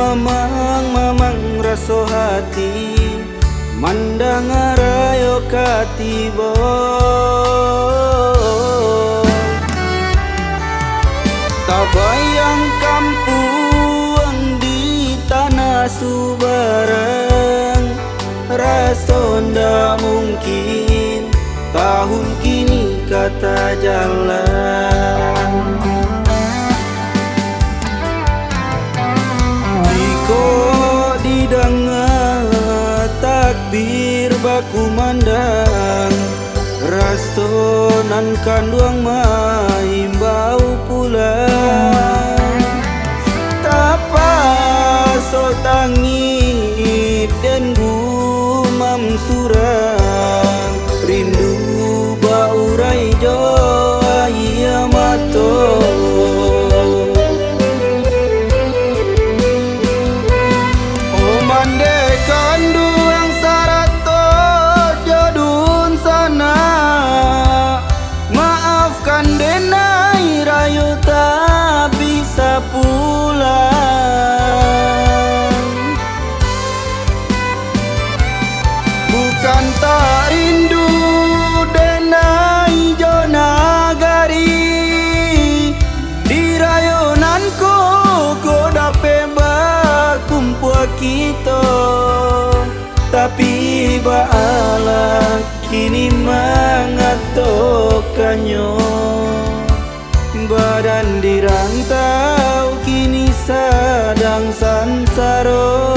Mamang raso hati mandang arayo katibo. Tabayang kampung di tanah Subarang, raso ndak mungkin tahun kini kata jalan. Didengar takbir baku mandang, rasonan kanduang maimbau pulang. Tapa so tangip dan gumam surang, rindu baurai jo iya mato. Bukan tak rindu denai jo nagari, di rayonanku ko dape bakumpul kita. Tapi baala kini mengatokannya, badan dirantau kini sedang sansaro.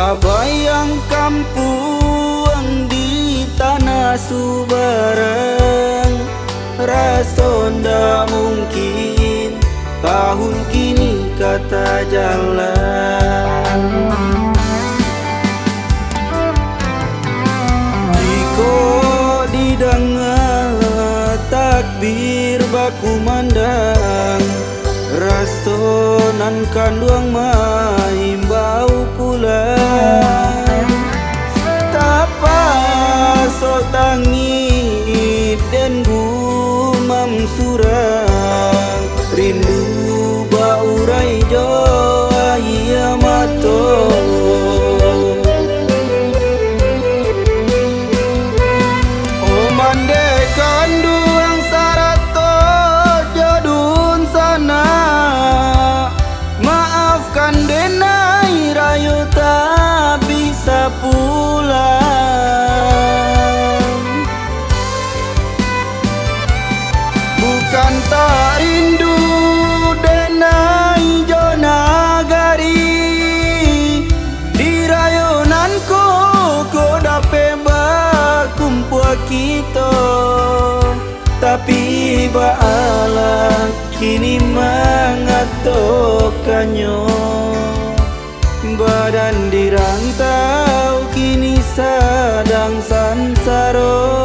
Tabayang kampung di tanah Subarang, raso ndak mungkin tahun kini kata jalan. Jika didengar takbir baku mandang, rasonan kanduang maimbau pulang. Tapa so tangip dan gumam surang, rindu baurai jo iya mato. Oh mande kanduang sarato jadun sana, maafkan denai rayo tak bisa pulang. Bukan tak rindu denai jo nagari, di rayonanku ko dape bakumpul kita. Tapi baala kini mengatokannya, badan dirantau kini sedang sansaro.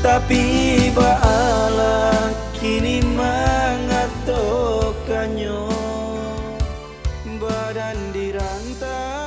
Tapi baala kini mengatokannya, badan dirantau